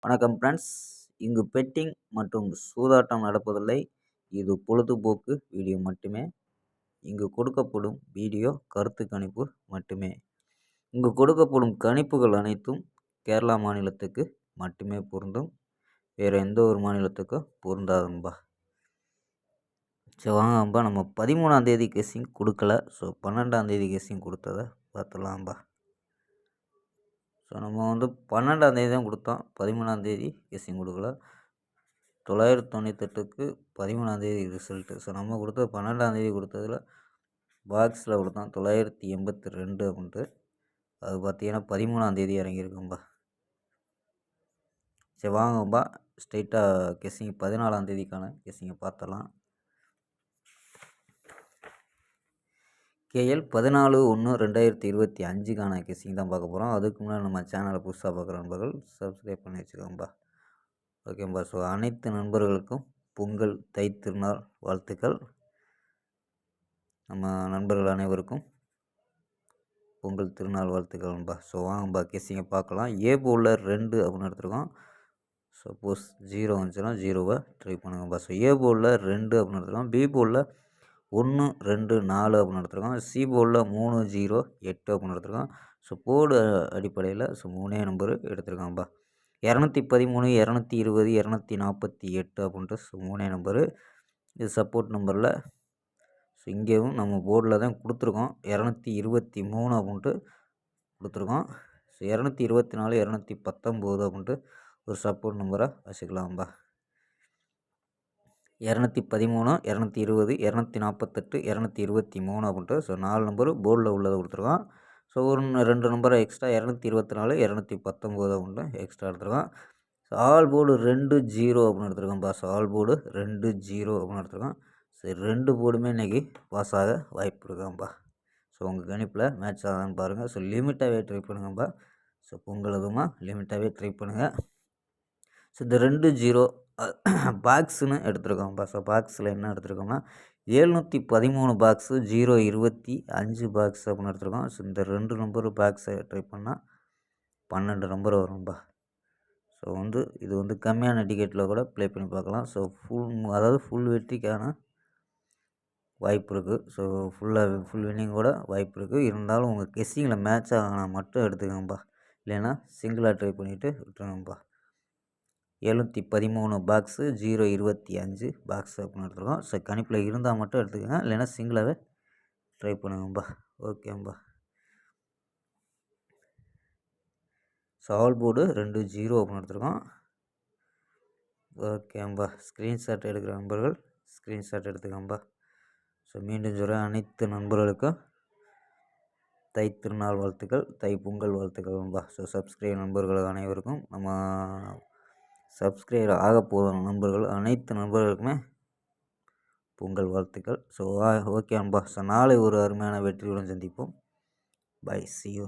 வணக்கம் ஃப்ரெண்ட்ஸ். இங்கு பெட்டிங் மற்றும் சூதாட்டம் நடப்பதில்லை. இது பொழுதுபோக்கு வீடியோ மட்டுமே. இங்கு கொடுக்கப்படும் வீடியோ கருத்து கணிப்பு மட்டுமே. இங்கு கொடுக்கப்படும் கணிப்புகள் அனைத்தும் கேரளா மாநிலத்துக்கு மட்டுமே பொருந்தும். வேறு எந்த ஒரு மாநிலத்துக்கும் பொருந்தாதும்பா. சரி வாங்கப்பா, நம்ம 13ஆம் தேதி கெஸ்ஸிங் கொடுக்கல. ஸோ 12ஆம் தேதி கெஸ்ஸிங் கொடுத்ததை பார்த்துடலாம்பா. ஸோ நம்ம 12ஆம் தேதி தான் கொடுத்தோம். 13ஆம் தேதி கெஸ்ஸிங் கொடுக்கல. 998க்கு 13ஆம் தேதி ரிசல்ட்டு. ஸோ நம்ம கொடுத்தது 12ஆம் தேதி கொடுத்ததில் பாக்ஸில் கொடுத்தோம் 982 அப்படின்ட்டு. அது பார்த்தீங்கன்னா 13ஆம் தேதி இறங்கியிருக்கும்பா. சரி வாங்கப்பா, ஸ்ட்ரெயிட்டாக கெஸ்ஸிங் 14ஆம் தேதிக்கான கெஸ்ஸிங்கை பார்த்துடலாம். KL 14/1/2025க்கான கெஸ்ஸிங் தான் பார்க்க போகிறோம். அதுக்கு முன்னாடி நம்ம சேனலை புதுசாக பார்க்குற நண்பர்கள் சப்ஸ்கிரைப் பண்ணி வச்சுக்கோங்கப்பா. ஓகேம்பா. ஸோ அனைத்து நண்பர்களுக்கும் பொங்கல் தை திருநாள் வாழ்த்துக்கள். நம்ம நண்பர்கள் அனைவருக்கும் பொங்கல் திருநாள் வாழ்த்துக்கள்பா. ஸோ வாங்கப்பா கெஸ்ஸிங்கை பார்க்கலாம். ஏ போலில் 2 அப்படின்னு எடுத்துருக்கோம். சப்போஸ் 0 வந்துச்சுன்னா 0வை ட்ரை பண்ணுங்கப்பா. ஸோ ஏ போலில் 2 அப்படின்னு எடுத்துருக்கோம். பி போலில் 1, 2, 4 அப்படின்னு எடுத்துருக்கோம். சி போர்டில் 3, 0, 8 அப்படின்னு எடுத்துருக்கோம். ஸோ போர்டு அடிப்படையில் ஸோ 3 நம்பரு எடுத்துருக்காங்கப்பா. 213, 220, 248 அப்படின்ட்டு ஸோ 3 நம்பரு. இது சப்போர்ட் நம்பரில் ஸோ இங்கேயும் நம்ம போர்டில் தான் கொடுத்துருக்கோம். 223 அப்படின்ட்டு கொடுத்துருக்கோம். ஸோ 224, 219 அப்படின்ட்டு ஒரு சப்போர்ட் நம்பரை வச்சுக்கலாம்பா. 213, 220, 248, 223 அப்படின்ட்டு ஸோ 4 நம்பரு போர்டில் உள்ளதை கொடுத்துருக்கோம். ஸோ ஒரு 2 நம்பரை எக்ஸ்ட்ரா 224, 219 அப்படின்ட்டு எக்ஸ்ட்ரா எடுத்துருக்கோம். ஸோ ஆல் போர்டு 2, 0 அப்படின்னு எடுத்துருக்கோம்ப்பா. ஸோ ஆல் போர்டு 2, 0 அப்படின்னு எடுத்துருக்கோம். ஸோ 2 போர்டுமே இன்றைக்கி பாஸ் ஆக வாய்ப்பு இருக்காம்ப்பா. ஸோ உங்கள் கணிப்பில் மேட்ச் ஆகுதான்னு பாருங்கள். ஸோ லிமிட்டாகவே ட்ரை பண்ணுங்கப்பா. ஸோ பொங்கல் அதுமா லிமிட்டாகவே ட்ரை பண்ணுங்கள். ஸோ இந்த 2, 0 பாக்ஸுன்னு எடுத்துருக்கோம்ப்பா. ஸோ பாக்ஸில் என்ன எடுத்துருக்கோம்னா 713 பாக்ஸு, 0, 25 பாக்ஸ் அப்படின்னு எடுத்துருக்கோம். ஸோ இந்த 2 நம்பரு பாக்ஸை ட்ரை பண்ணால் 12 நம்பர் வரும்பா. ஸோ இது கம்மியான டிக்கெட்டில் கூட ப்ளே பண்ணி பார்க்கலாம். ஸோ ஃபுல் வெற்றிக்கான வாய்ப்பு இருக்குது. ஸோ ஃபுல் வின்னிங்கோட வாய்ப்பு இருக்குது. இருந்தாலும் உங்கள் கெஸ்ஸிங்கில் மேட்ச் ஆகினா மட்டும் எடுத்துக்கோங்கப்பா. இல்லைன்னா சிங்கிளாக ட்ரை பண்ணிவிட்டு விட்டுருங்கப்பா. 713 பாக்ஸு, 0, 25 பாக்ஸு அப்படின்னு எடுத்துருக்கோம். ஸோ கணிப்பில் இருந்தால் மட்டும் எடுத்துக்கோங்க. இல்லைன்னா சிங்கிளாகவே ட்ரை பண்ணுங்கப்பா. ஓகேம்பா. ஸோ ஆல் போர்டு 2, 0 அப்படின்னு எடுத்துருக்கோம். ஓகேம்பா. ஸ்க்ரீன்ஷாட் எடுக்கிற நண்பர்கள் ஸ்க்ரீன்ஷாட் எடுத்துக்கோங்கப்பா. ஸோ மீண்டும் சொல்கிறேன், அனைத்து நண்பர்களுக்கும் தை திருநாள் வாழ்த்துக்கள், தை பொங்கல் வாழ்த்துக்கள்பா. ஸோ சப்ஸ்கிரைப் நண்பர்கள் அனைவருக்கும், நம்ம சப்ஸ்கிரைபர் ஆக போகிற நண்பர்கள் அனைத்து நண்பர்களுக்குமே பொங்கல் வாழ்த்துக்கள். ஸோ ஓகே அன்பா. ஸோ நாளை ஒரு அருமையான வெற்றியுடன் சந்திப்போம். Bye, see you.